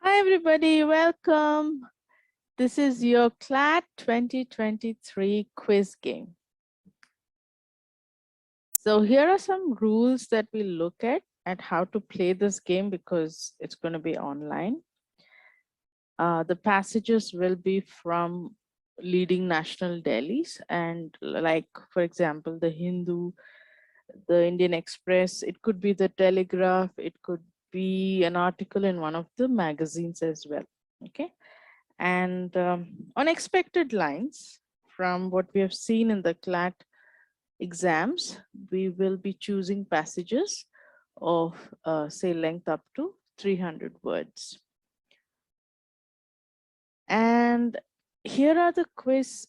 Hi, everybody. Welcome. This is your CLAT 2023 quiz game. So here are some rules that we look at how to play this game because it's going to be online. The passages will be from leading national dailies and like, for example, the Hindu, the Indian Express, it could be the Telegraph, it could be an article in one of the magazines as well. Okay. And unexpected lines from what we have seen in the CLAT exams, we will be choosing passages of say length up to 300 words. And here are the quiz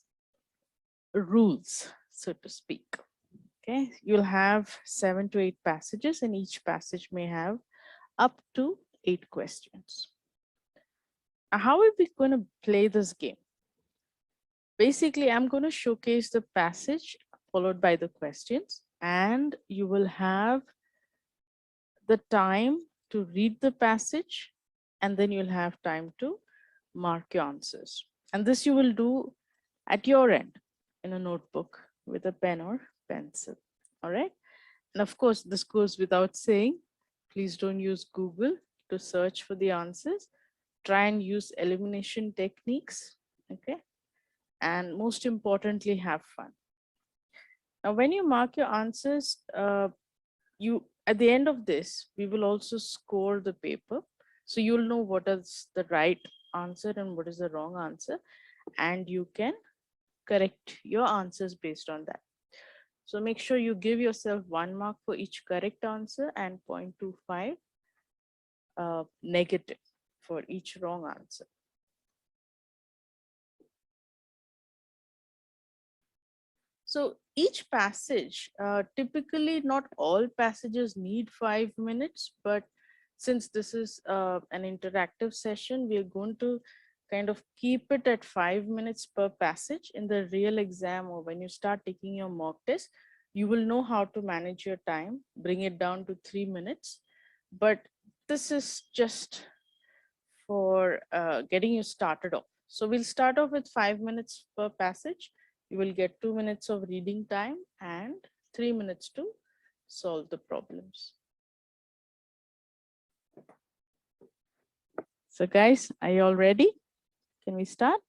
rules, so to speak. Okay, you'll have 7 to 8 passages and each passage may have up to 8 questions. How are we going to play this game? Basically, I'm going to showcase the passage followed by the questions, and you will have the time to read the passage, and then you'll have time to mark your answers. And this you will do at your end in a notebook with a pen or pencil. All right. And of course, this goes without saying, please don't use Google to search for the answers. Try and use elimination techniques. Okay. And most importantly, have fun. Now, when you mark your answers, you at the end of this, we will also score the paper. So you'll know what is the right answer and what is the wrong answer. And you can correct your answers based on that. So make sure you give yourself 1 mark for each correct answer and 0.25 negative for each wrong answer. So each passage, typically not all passages need 5 minutes, but since this is an interactive session, we are going to kind of keep it at 5 minutes per passage. In the real exam or when you start taking your mock test, you will know how to manage your time, bring it down to 3 minutes. But this is just for getting you started off. So we'll start off with 5 minutes per passage. You will get 2 minutes of reading time and 3 minutes to solve the problems. So guys, are you all ready? Can we start?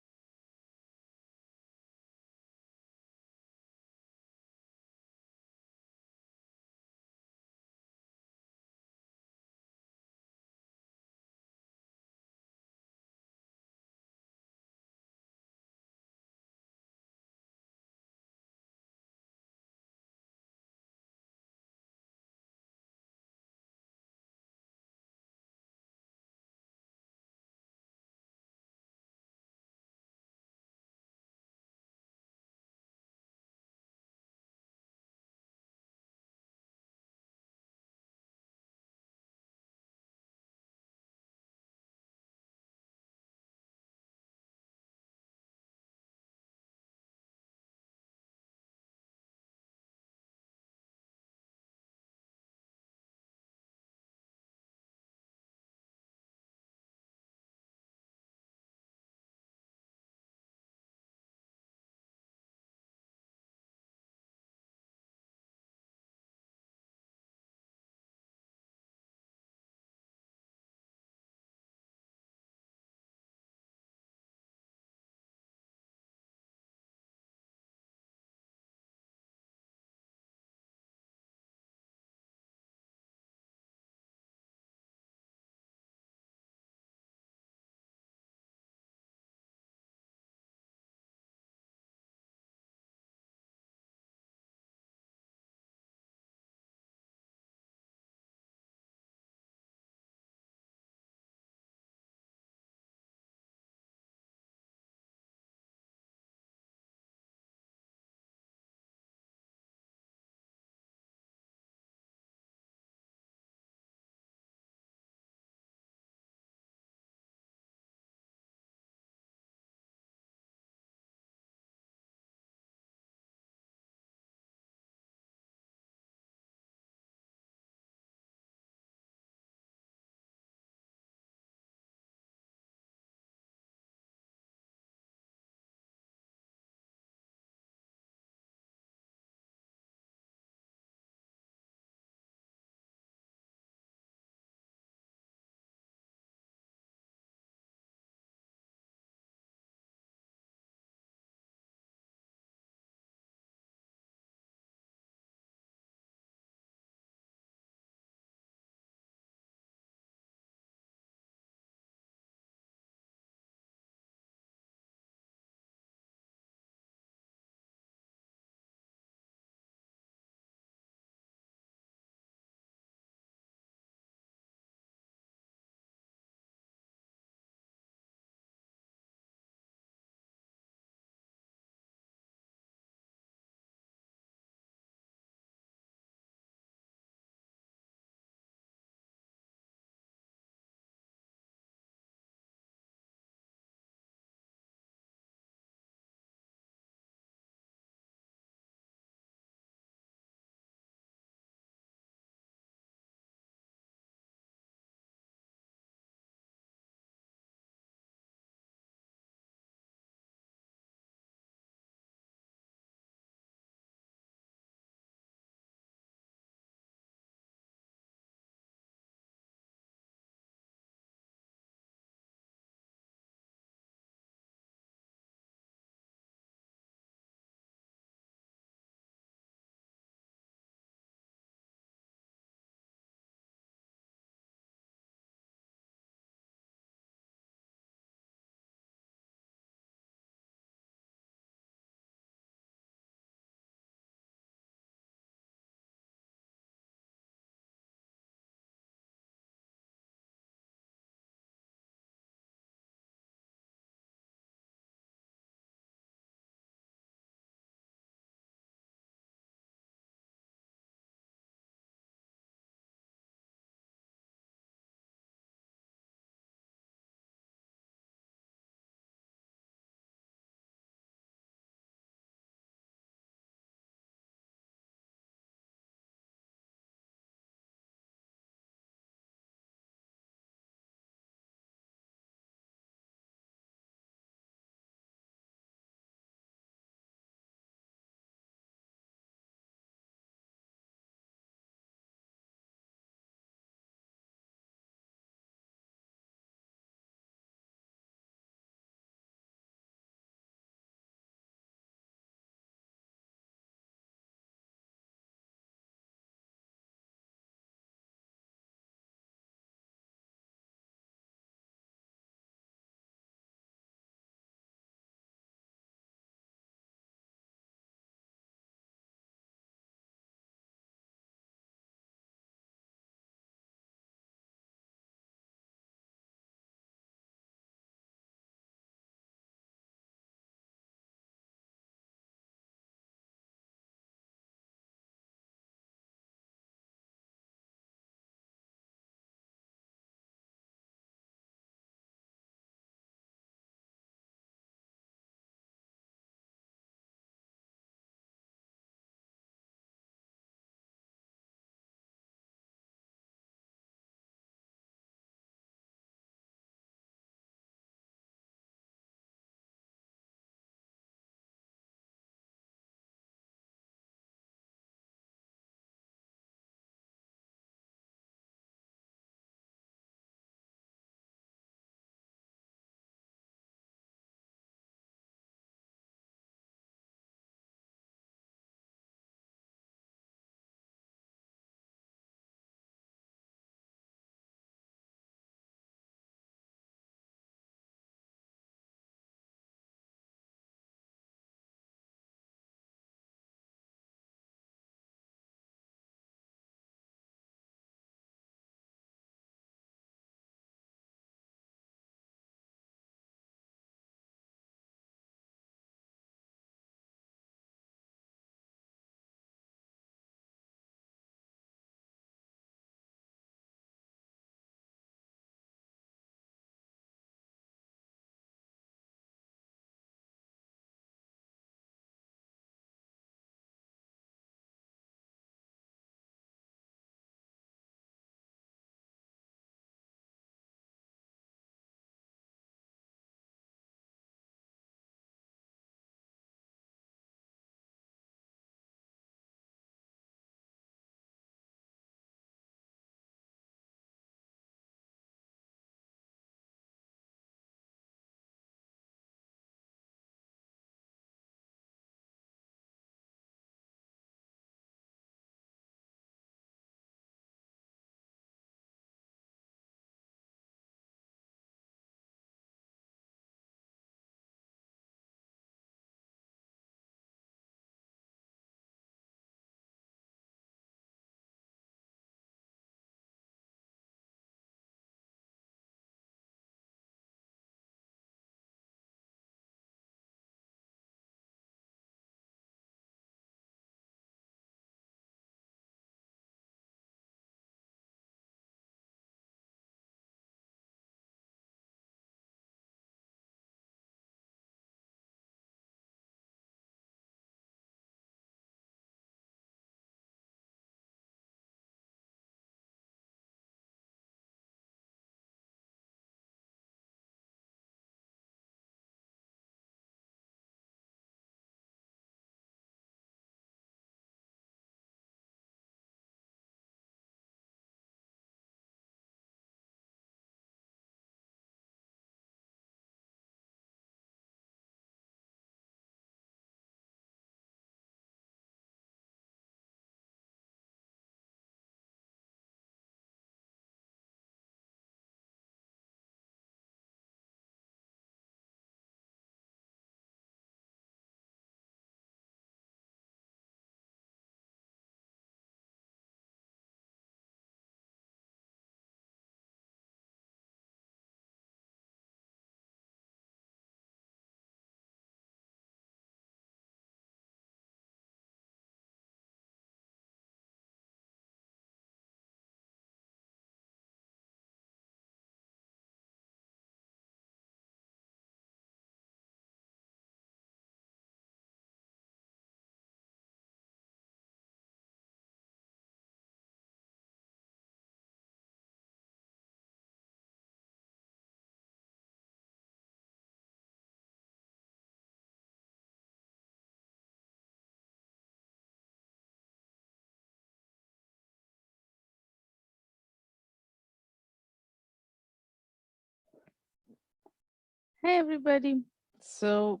Hey, everybody. So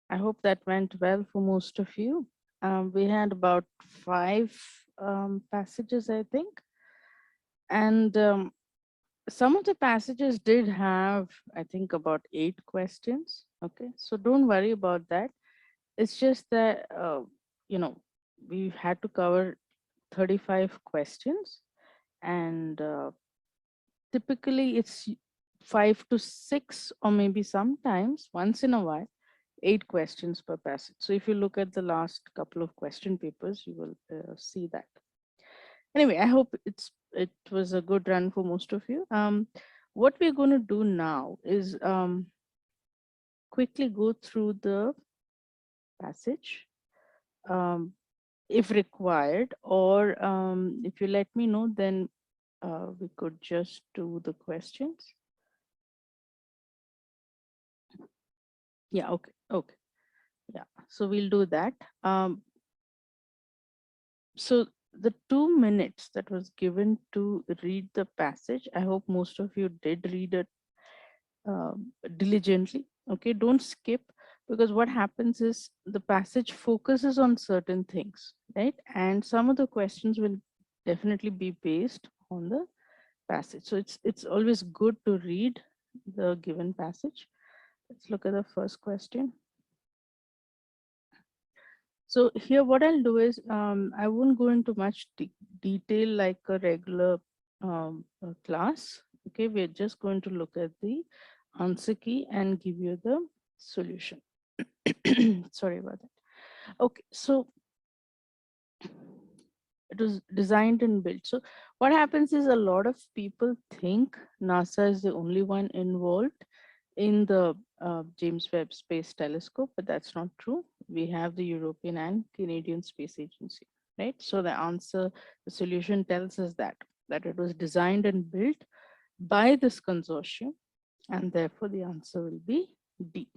I hope that went well for most of you. We had about five passages, I think. And some of the passages did have, I think, about 8 questions. Okay. So don't worry about that. It's just that, you know, we had to cover 35 questions. And typically it's 5 to 6, or maybe sometimes once in a while 8 questions per passage. So if you look at the last couple of question papers, you will see that. Anyway, I hope it was a good run for most of you. What we're going to do now is quickly go through the passage, um, if required, or if you let me know, then we could just do the questions. Yeah, okay, okay. Yeah, so we'll do that. So the 2 minutes that was given to read the passage, I hope most of you did read it diligently. Okay, don't skip, because what happens is the passage focuses on certain things, right? And some of the questions will definitely be based on the passage. So it's always good to read the given passage. Let's look at the first question. So here what I'll do is I won't go into much detail like a regular class. Okay, we're just going to look at the answer key and give you the solution. Sorry about that. Okay, so it was designed and built. So what happens is a lot of people think NASA is the only one involved in the James Webb Space Telescope, but that's not true. We have the European and Canadian Space Agency, right? So the answer, the solution tells us that it was designed and built by this consortium, and therefore the answer will be D.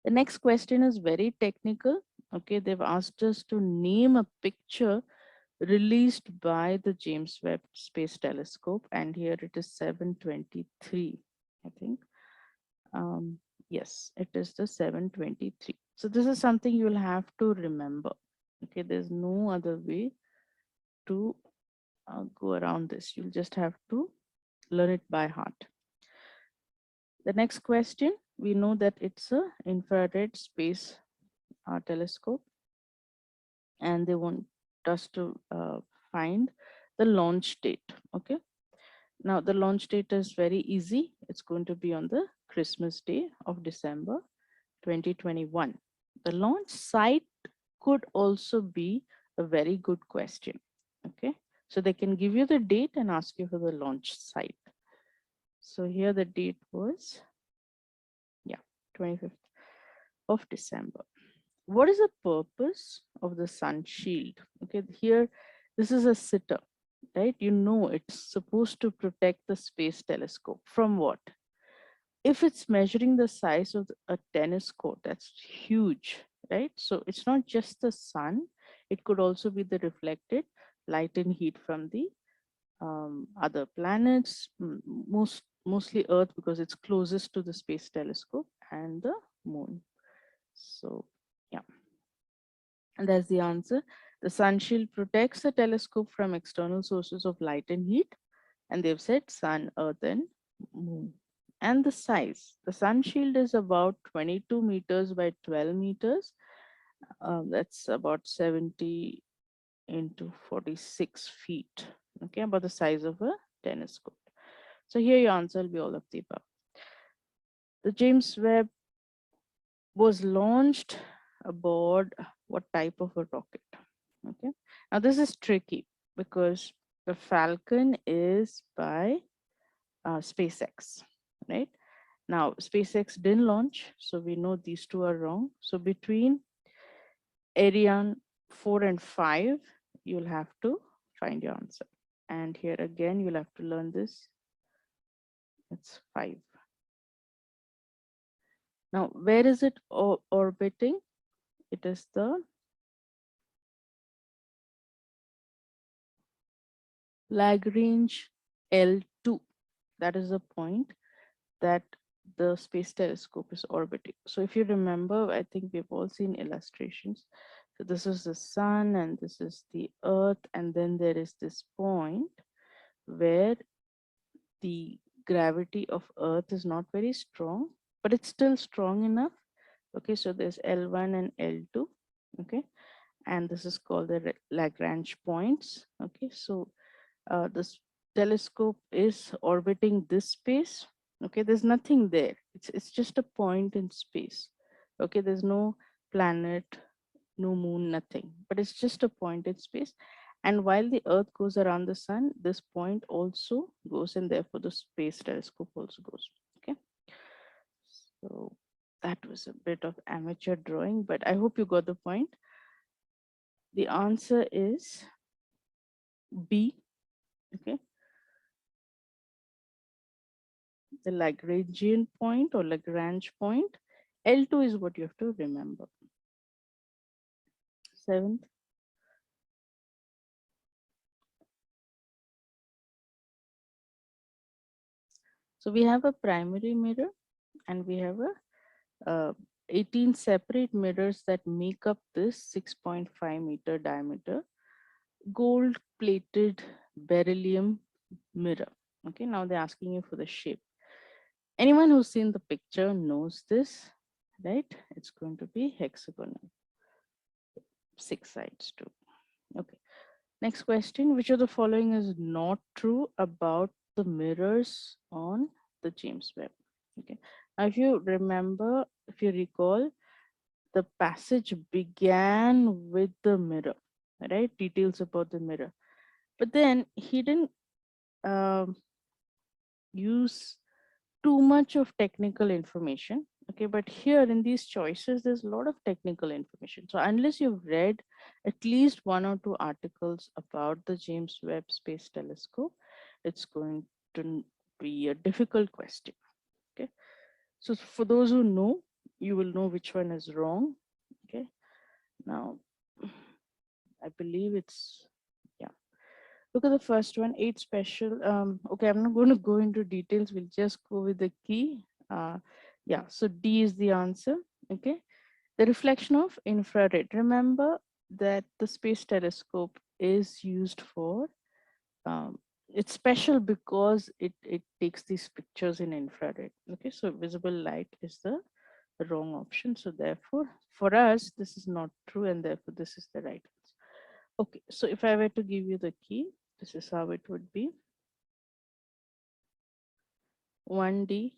The next question is very technical. Okay, they've asked us to name a picture released by the James Webb Space Telescope, and here it is 723, I think. Yes, it is the 723. So this is something you'll have to remember. Okay, there's no other way to go around this. You'll just have to learn it by heart. The next question, we know that it's a infrared space telescope, and they want us to find the launch date. Okay, now the launch date is very easy. It's going to be on the Christmas day of December 2021. The launch site could also be a very good question. Okay, so they can give you the date and ask you for the launch site. So here the date was, yeah, 25th of December. What is the purpose of the sun shield? Okay, here, this is a sitter, right? You know, it's supposed to protect the space telescope from what? If it's measuring the size of a tennis court, that's huge, right? So it's not just the sun, it could also be the reflected light and heat from the other planets, mostly Earth because it's closest to the space telescope, and the moon. So yeah, and that's the answer. The sun shield protects the telescope from external sources of light and heat, and they've said sun, earth, and moon. And the size, the sun shield is about 22 meters by 12 meters. That's about 70 into 46 feet. Okay, about the size of a tennis court. So here your answer will be all of the above. The James Webb was launched aboard what type of a rocket? Okay, now this is tricky because the Falcon is by SpaceX, right? Now, SpaceX didn't launch, so we know these two are wrong. So between Ariane 4 and 5, you'll have to find your answer. And here again, you'll have to learn this. It's 5. Now, where is it orbiting? It is the Lagrange L2. That is the point that the space telescope is orbiting. So if you remember, I think we've all seen illustrations. So this is the sun and this is the earth, and then there is this point where the gravity of earth is not very strong, but it's still strong enough. Okay, so there's L1 and L2. Okay, and this is called the Lagrange points. Okay, so this telescope is orbiting this space. Okay, there's nothing there. It's just a point in space. Okay, there's no planet, no moon, nothing, but it's just a point in space. And while the earth goes around the sun, this point also goes, and therefore the space telescope also goes. Okay, so that was a bit of amateur drawing, but I hope you got the point. The answer is B. Okay, the Lagrangian point or Lagrange point. L2 is what you have to remember. Seventh. So we have a primary mirror and we have a 18 separate mirrors that make up this 6.5 meter diameter gold plated beryllium mirror. Okay, now they're asking you for the shape. Anyone who's seen the picture knows this, right? It's going to be hexagonal, 6 sides too. Okay. Next question, which of the following is not true about the mirrors on the James Webb? Okay. Now, if you remember, if you recall, the passage began with the mirror, right? Details about the mirror. But then he didn't um, use too much of technical information. Okay, but here in these choices, there's a lot of technical information. So unless you've read at least one or two articles about the James Webb Space Telescope, it's going to be a difficult question. Okay, so for those who know, you will know which one is wrong. Okay, now I believe it's, yeah. Look at the first one, 8 special. Okay, I'm not going to go into details. We'll just go with the key. Yeah, so D is the answer. Okay, the reflection of infrared. Remember that the space telescope is used for, it's special because it takes these pictures in infrared. Okay, so visible light is the wrong option. So therefore, for us, this is not true, and therefore this is the right answer. Okay, so if I were to give you the key, this is how it would be. 1D,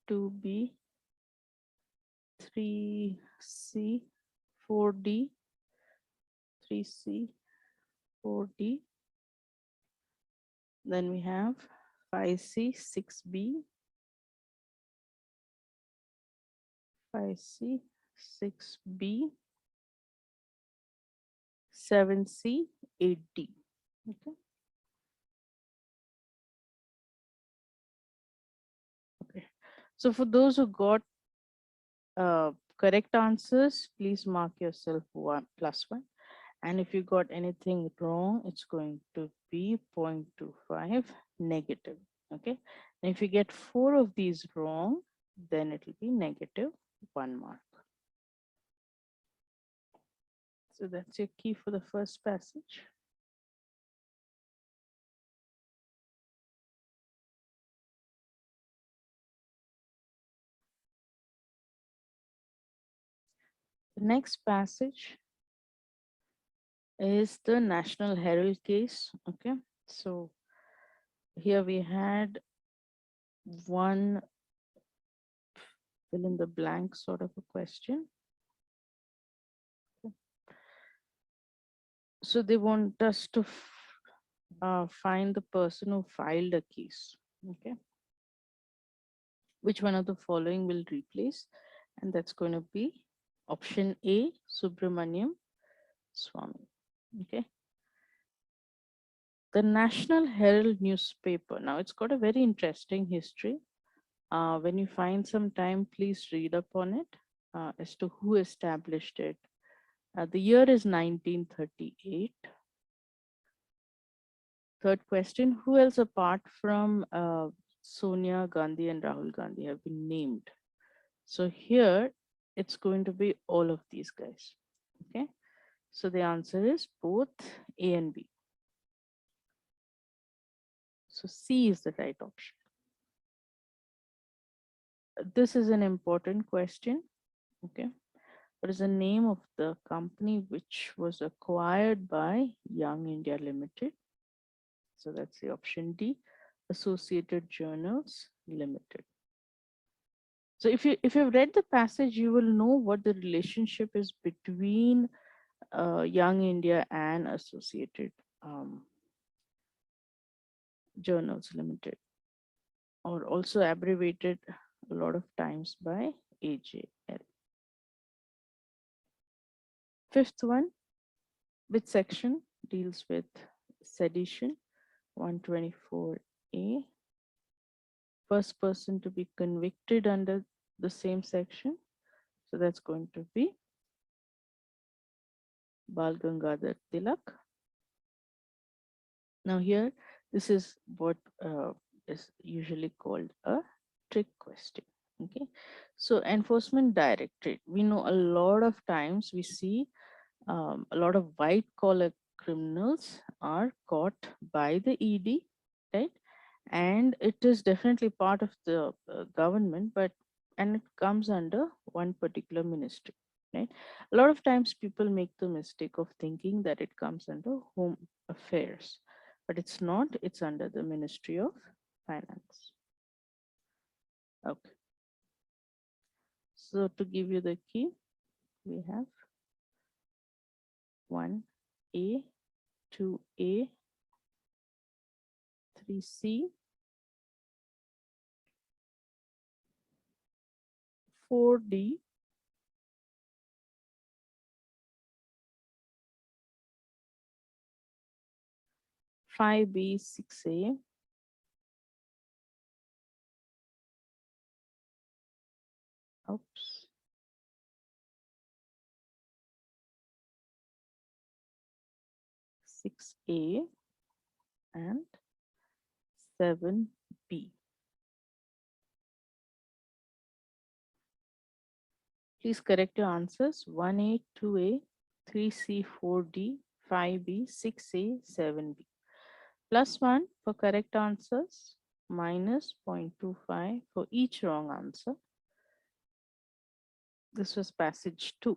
2B, 3C, 4D, 3C, 4D. Then we have 5C, 6B, 5C, 6B, 7C, 8D. Okay. Okay. So for those who got correct answers, please mark yourself 1 plus 1. And if you got anything wrong, it's going to be 0.25 negative. Okay. And if you get 4 of these wrong, then it will be negative 1 mark. So that's your key for the first passage. The next passage is the National Herald case. Okay. So here we had one fill in the blank sort of a question. So they want us to find the person who filed a case. Okay. Which one of the following will replace? And that's going to be option A, Subramaniam Swamy. Okay. The National Herald newspaper. Now it's got a very interesting history. When you find some time, please read up on it as to who established it. The year is 1938. Third question, who else apart from Sonia Gandhi and Rahul Gandhi have been named? So here it's going to be all of these guys. Okay. So the answer is both A and B. So C is the right option. This is an important question. Okay. What is the name of the company which was acquired by Young India Limited? So that's the option D, Associated Journals Limited. So if you've read the passage, you will know what the relationship is between Young India and Associated Journals Limited, or also abbreviated a lot of times by AJL. Fifth one, which section deals with sedition? 124A. First person to be convicted under the same section. So that's going to be Bal Gangadhar Tilak. Now here, this is what is usually called a trick question. Okay, so enforcement directorate, we know a lot of times we see a lot of white collar criminals are caught by the ED, right? And it is definitely part of the government, but and it comes under one particular ministry, right? A lot of times people make the mistake of thinking that it comes under home affairs, but it's not. It's under the Ministry of Finance. Okay, so to give you the key, we have 1A, 2A, 3C, 4D, 5B, 6A, oops, 6A, and 7B. Please correct your answers. 1A, 2A, 3C, 4D, 5B, 6A, 7B. +1 for correct answers, minus 0.25 for each wrong answer. This was passage 2.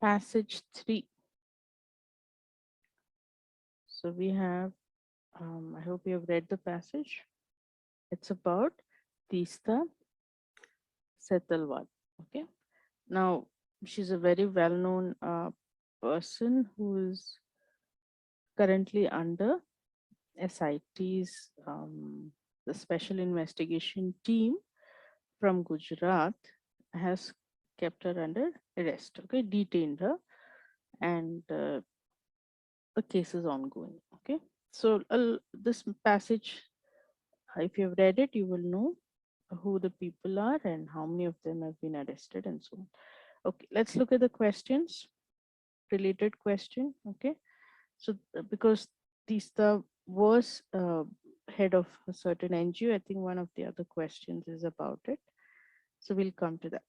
Passage 3. So we have, I hope you have read the passage. It's about Teesta Setalwal. Okay. Now, she's a very well-known person who is currently under SIT's, the Special Investigation Team from Gujarat has kept her under arrest, okay, detained her, and the case is ongoing, okay. So this passage, if you've read it, you will know who the people are and how many of them have been arrested and so on. Okay, let's look at the questions, related question, okay. So because Teesta was head of a certain NGO, I think one of the other questions is about it. So we'll come to that.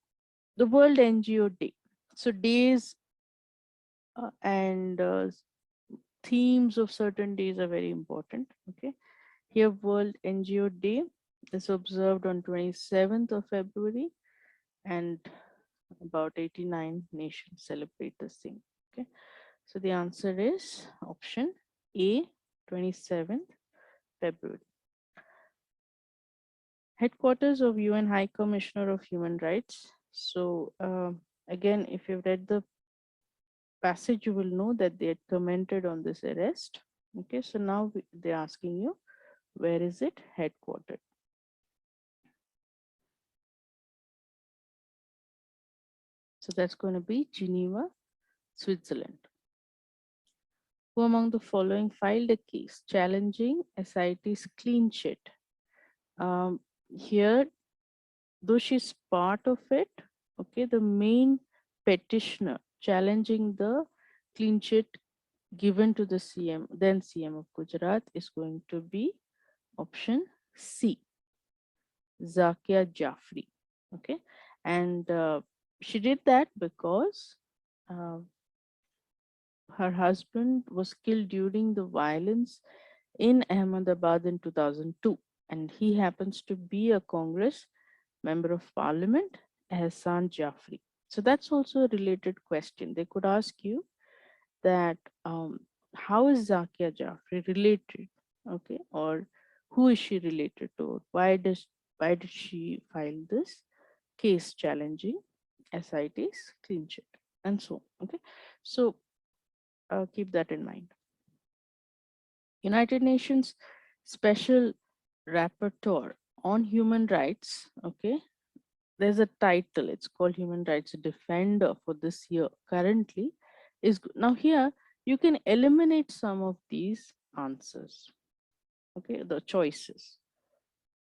The World NGO Day. So days and themes of certain days are very important. Okay. Here, World NGO Day is observed on 27th of February, and about 89 nations celebrate this thing. Okay. So the answer is option A, 27th February. Headquarters of UN High Commissioner of Human Rights. So again, if you've read the passage, you will know that they had commented on this arrest. Okay, so now they're asking you, where is it headquartered? So that's going to be Geneva, Switzerland. Who among the following filed a case challenging SIT's clean sheet? Here, though she's part of it, okay, the main petitioner challenging the clean sheet given to the CM, then CM of Gujarat, is going to be option C, Zakia Jafri. Okay, and she did that because uh, her husband was killed during the violence in Ahmedabad in 2002, and he happens to be a Congress member of parliament, Ehsan Jafri. So that's also a related question. They could ask you that how is Zakia Jafri related? Okay, or who is she related to? Why did she file this case challenging SIT's clean sheet and so on? Okay, so keep that in mind. United Nations Special Rapporteur on Human Rights. Okay, there's a title. It's called Human Rights Defender for this year. Currently, now here you can eliminate some of these answers. Okay, the choices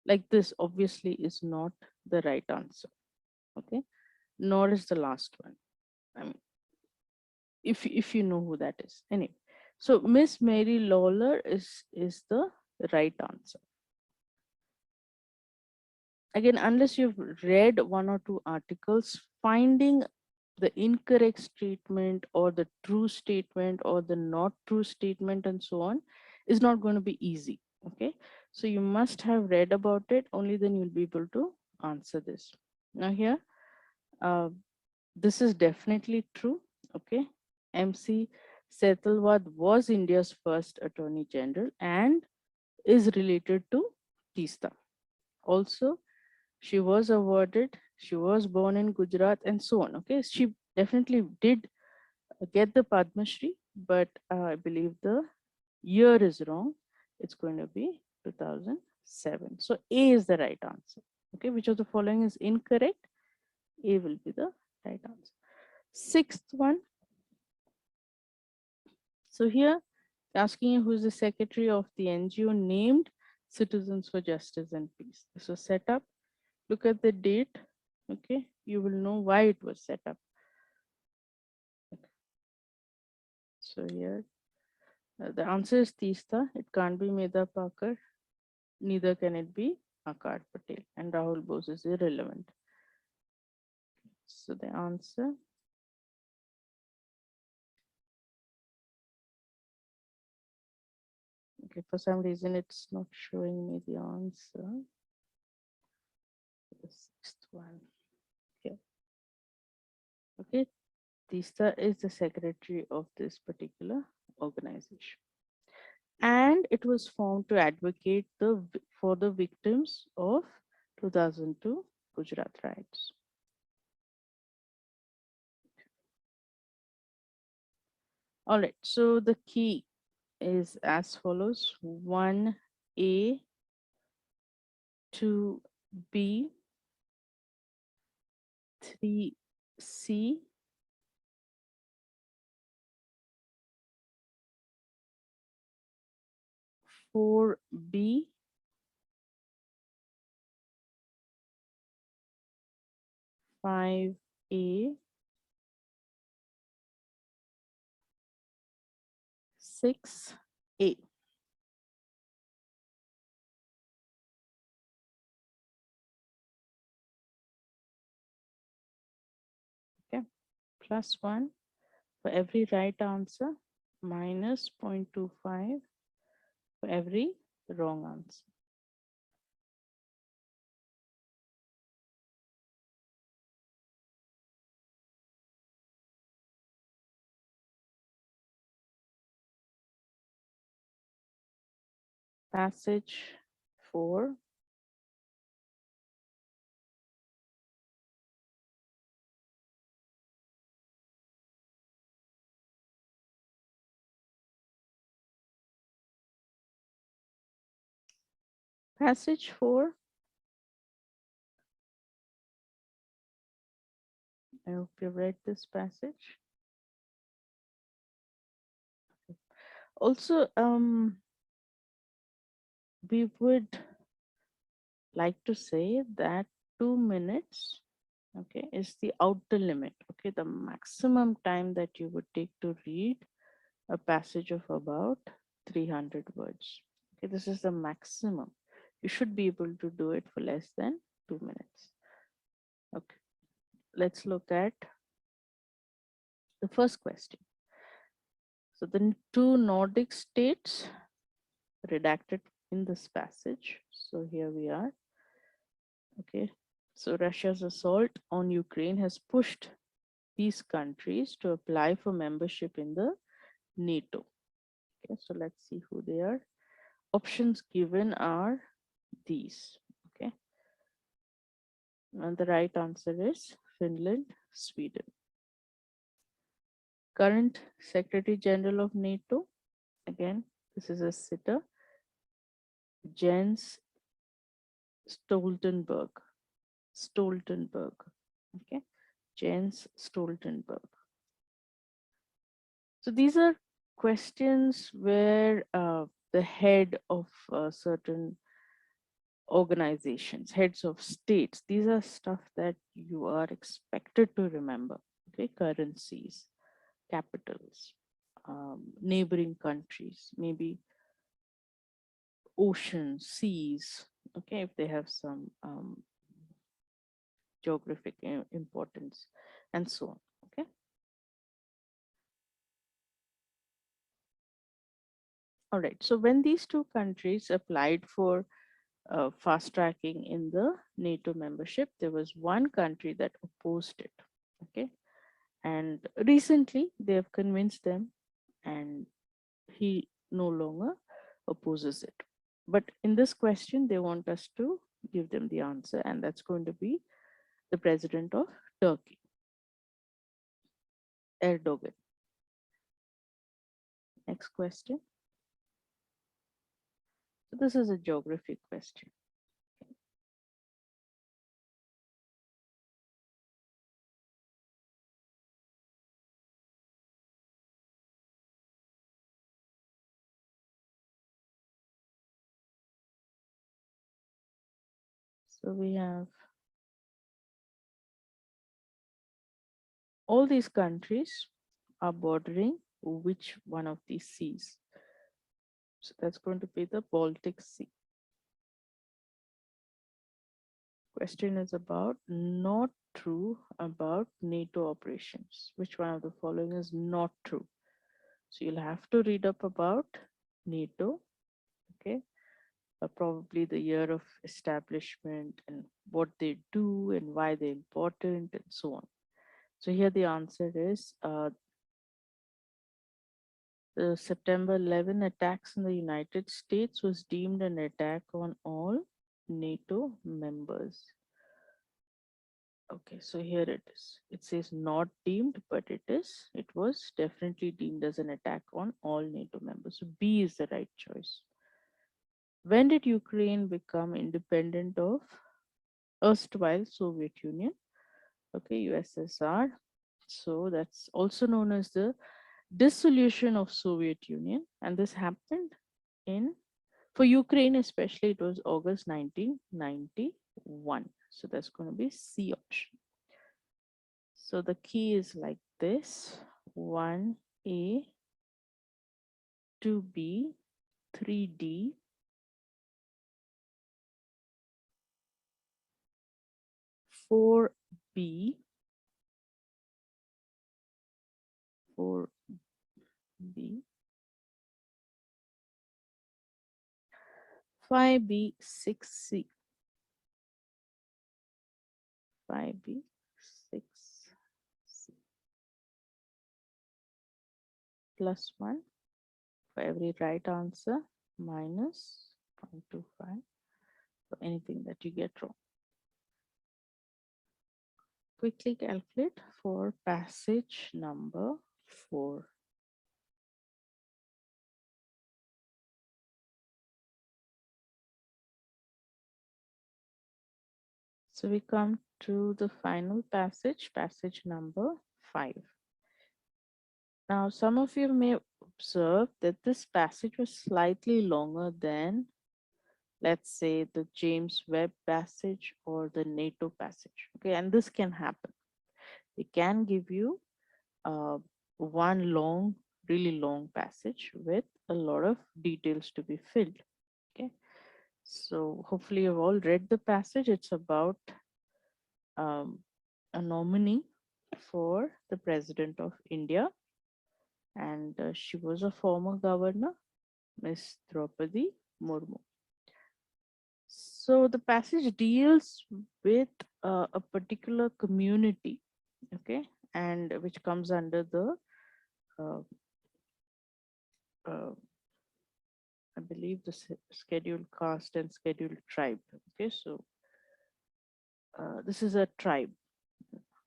like this obviously is not the right answer. Okay, nor is the last one. I mean, if you know who that is. Anyway, so Miss Mary Lawler is the right answer. Again, unless you've read one or two articles, finding the incorrect statement or the true statement or the not true statement and so on is not going to be easy. Okay, so you must have read about it, only then you'll be able to answer this. Now here, uh, this is definitely true. Okay, MC Setalwad was India's first attorney general and is related to Tista. Also, she was awarded, she was born in Gujarat and so on. Okay, she definitely did get the Padma Shri, but I believe the year is wrong. It's going to be 2007. So A is the right answer. Okay, which of the following is incorrect? A will be the right answer. Sixth one. So here, asking you who is the secretary of the NGO named Citizens for Justice and Peace. This was set up. Look at the date. Okay, you will know why it was set up. So here, the answer is Tista. It can't be Medha Pakar. Neither can it be Akar Patel. And Rahul Bose is irrelevant. So the answer, okay, for some reason it's not showing me the answer. The sixth one. Okay. Okay. Tista is the secretary of this particular organization. And it was formed to advocate for the victims of 2002 Gujarat riots. All right, so the key is as follows: 1A, 2B, 3C, 4B, 5A, 6A. Okay, plus 1 for every right answer, minus 0.25 for every wrong answer. Passage 4. Passage 4. I hope you read this passage. Also, we would like to say that 2 minutes, okay, is the outer limit. Okay, the maximum time that you would take to read a passage of about 300 words. Okay, this is the maximum. You should be able to do it for less than 2 minutes. Okay, let's look at the first question. So the two Nordic states redacted in this passage. So here we are. Okay, so Russia's assault on Ukraine has pushed these countries to apply for membership in the NATO. Okay, so let's see who they are. Options given are these. Okay, and the right answer is Finland, Sweden. Current Secretary General of NATO, again, this is a sitter, Jens Stoltenberg. Stoltenberg. Okay, Jens Stoltenberg. So these are questions where the head of certain organizations, heads of states, these are stuff that you are expected to remember. Okay, currencies, capitals, neighboring countries, maybe oceans, seas. Okay, if they have some geographic importance, and so on. Okay. All right. So when these two countries applied for fast tracking in the NATO membership, there was one country that opposed it. Okay. And recently they have convinced them, and he no longer opposes it. But in this question, they want us to give them the answer, and that's going to be the president of Turkey, Erdogan. Next question. So this is a geography question. So we have all these countries are bordering which one of these seas? So that's going to be the Baltic Sea. Question is about not true about NATO operations. Which one of the following is not true? So you'll have to read up about NATO, okay? Probably the year of establishment and what they do and why they're important and so on. So here the answer is the September 11 attacks in the United States was deemed an attack on all NATO members. Okay, so here it is. It says not deemed, but it was definitely deemed as an attack on all NATO members. So B is the right choice. When did Ukraine become independent of erstwhile Soviet Union? Okay, USSR. So that's also known as the dissolution of Soviet Union, and this happened in, for Ukraine especially, it was August 1991. So that's going to be C option. So the key is like this: 1A, 2B, 3D, 4B, 4B, 5B, 6C, 5B, 6C, plus 1 for every right answer, minus 0.25 for anything that you get wrong. Quickly calculate for passage number 4. So we come to the final passage, passage number 5. Now, some of you may observe that this passage was slightly longer than let's say the James Webb Passage or the NATO passage. Okay, and this can happen. They can give you uh, one long, really long passage with a lot of details to be filled. Okay, so hopefully you've all read the passage. It's about um, a nominee for the president of India, and she was a former governor, Miss Draupadi Murmu. So the passage deals with a particular community, okay, and which comes under the, uh, uh, I believe, the scheduled caste and scheduled tribe. Okay, so this is a tribe.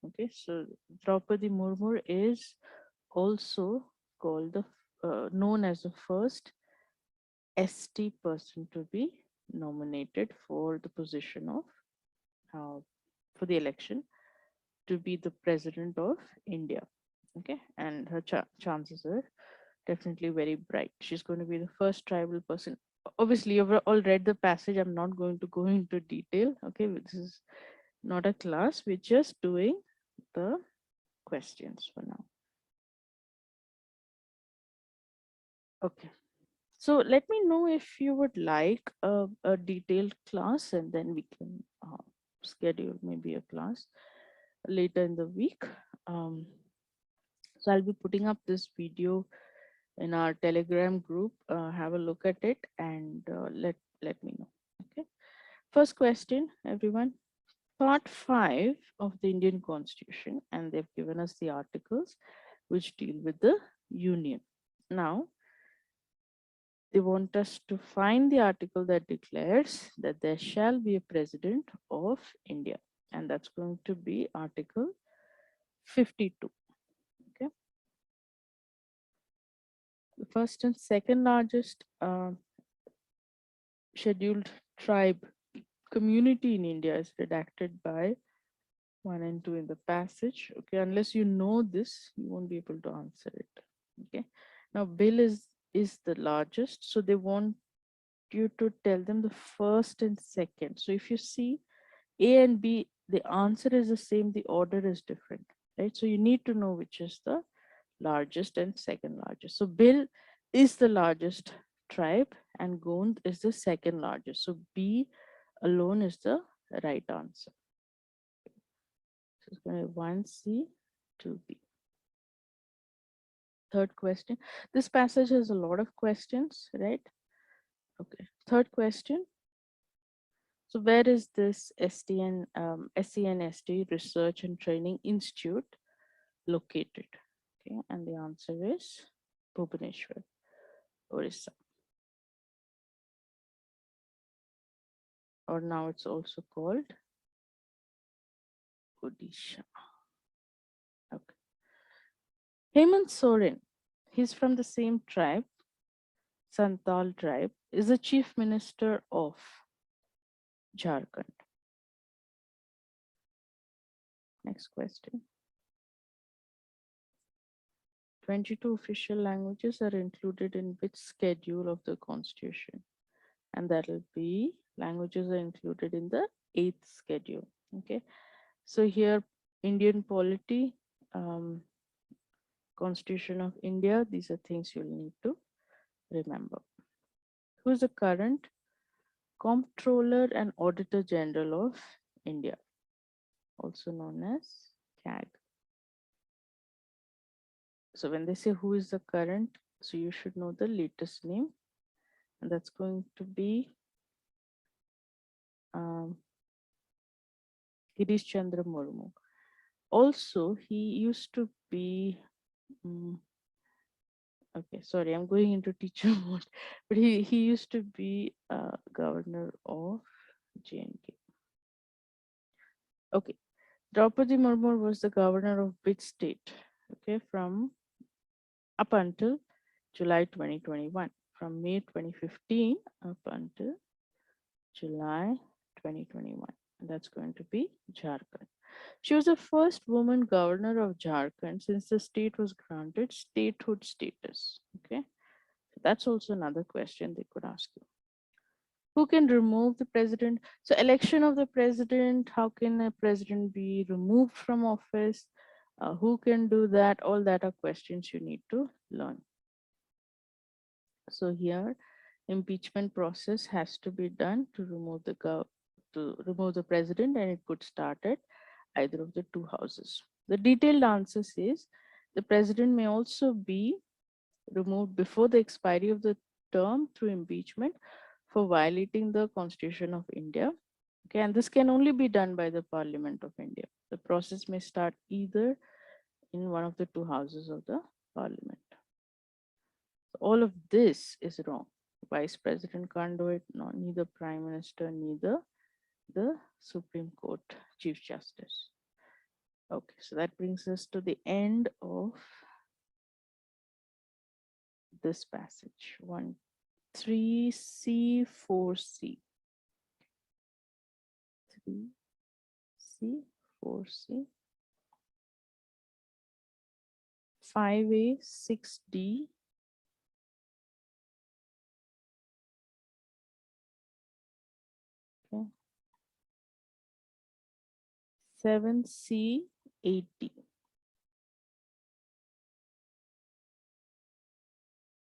Okay, so Draupadi Murmu is also called the known as the first ST person to be nominated for the position of for the election to be the president of India. Okay, and her chances are definitely very bright. She's going to be the first tribal person. Obviously, you've all read the passage. I'm not going to go into detail. Okay, this is not a class. We're just doing the questions for now. Okay. So let me know if you would like a detailed class, and then we can schedule maybe a class later in the week. Um, so I'll be putting up this video in our Telegram group. Have a look at it and let me know. Okay. First question, everyone. Part 5 of the Indian Constitution, and they've given us the articles which deal with the union. Now, they want us to find the article that declares that there shall be a president of India, and that's going to be Article 52. Okay. The first and second largest scheduled tribe community in India is redacted by 1 and 2 in the passage. Okay, unless you know this, you won't be able to answer it. Okay. Now, Bill is the largest, so they want you to tell them the first and second. So if you see A and B, the answer is the same, the order is different, right? So you need to know which is the largest and second largest. So Bill is the largest tribe and Gond is the second largest. So B alone is the right answer. So it's going to be 1C, 2B. Third question. This passage has a lot of questions, right? Okay. Third question. So where is this SCNST Research and Training Institute located? Okay, and the answer is Bhubaneswar, Orissa. Or now it's also called Odisha. Okay. Hemant Soren, he's from the same tribe, Santal tribe, is the chief minister of Jharkhand. Next question. 22 official languages are included in which schedule of the constitution? And that will be languages are included in the 8th schedule. Okay, so here Indian polity, Constitution of India, these are things you'll need to remember. Who is the current Comptroller and Auditor General of India, also known as CAG? So when they say who is the current, so you should know the latest name, and that's going to be Girish Chandra Murmu. Also, he used to be, okay, sorry, I'm going into teacher mode, but he used to be governor of JNK. Okay, Draupadi Murmu was the governor of which state? Okay, from up until July 2021, from May 2015 up until July 2021. And that's going to be Jharkhand. She was the first woman governor of Jharkhand since the state was granted statehood status. Okay, so that's also another question they could ask you. Who can remove the president? So election of the president, how can a president be removed from office? Who can do that? All that are questions you need to learn. So here, impeachment process has to be done to remove the president, and it could start at either of the two houses. The detailed answer says the president may also be removed before the expiry of the term through impeachment for violating the Constitution of India. Okay, and this can only be done by the Parliament of India. The process may start either in one of the two houses of the Parliament. So all of this is wrong. Vice President can't do it, neither Prime Minister, neither the Supreme Court Chief Justice. Okay, so that brings us to the end of this passage. 3C, 4C. 3C, 4C. 5A, 6D. Okay. 7C, 8D.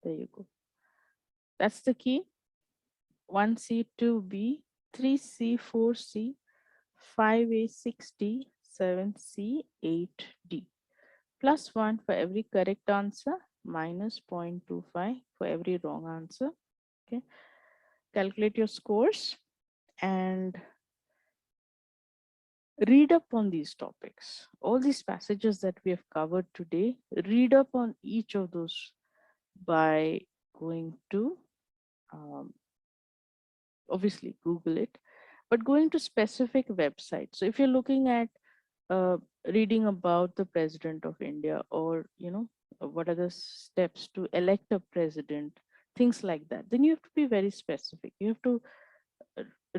There you go. That's the key. 1C, 2B, 3C, 4C, 5A, 6D, 7C, 8D. Plus 1 for every correct answer, minus 0.25 for every wrong answer. Okay. Calculate your scores and read up on these topics. All these passages that we have covered today, read up on each of those by going to obviously Google it, but going to specific websites. So if you're looking at reading about the president of India, or what are the steps to elect a president, things like that, then you have to be very specific. You have to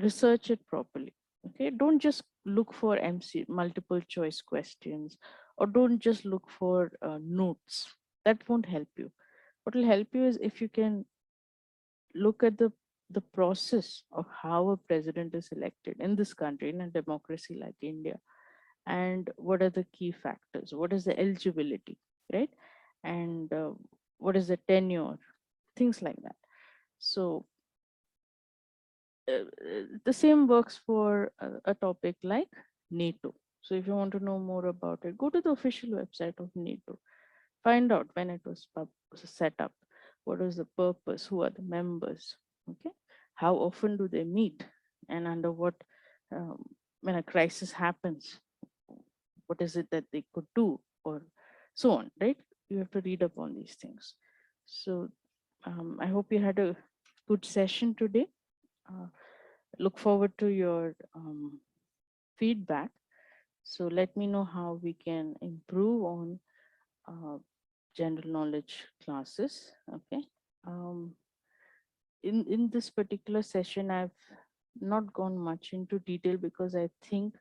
research it properly. Okay, don't just look for multiple choice questions, or don't just look for notes. That won't help you. What will help you is if you can look at the process of how a president is elected in this country, in a democracy like India, and what are the key factors, what is the eligibility, right? And what is the tenure, things like that. So the same works for a topic like NATO. So if you want to know more about it, go to the official website of NATO. Find out when it was set up, what was the purpose, who are the members, okay? How often do they meet, and under what, when a crisis happens, what is it that they could do, or so on, right? You have to read up on these things. So I hope you had a good session today. Look forward to your feedback. So let me know how we can improve on general knowledge classes. Okay. In this particular session, I've not gone much into detail because I think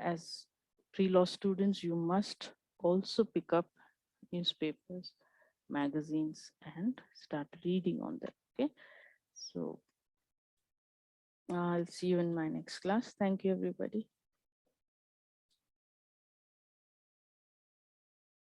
as pre-law students, you must also pick up newspapers, magazines, and start reading on them. Okay. So I'll see you in my next class. Thank you, everybody.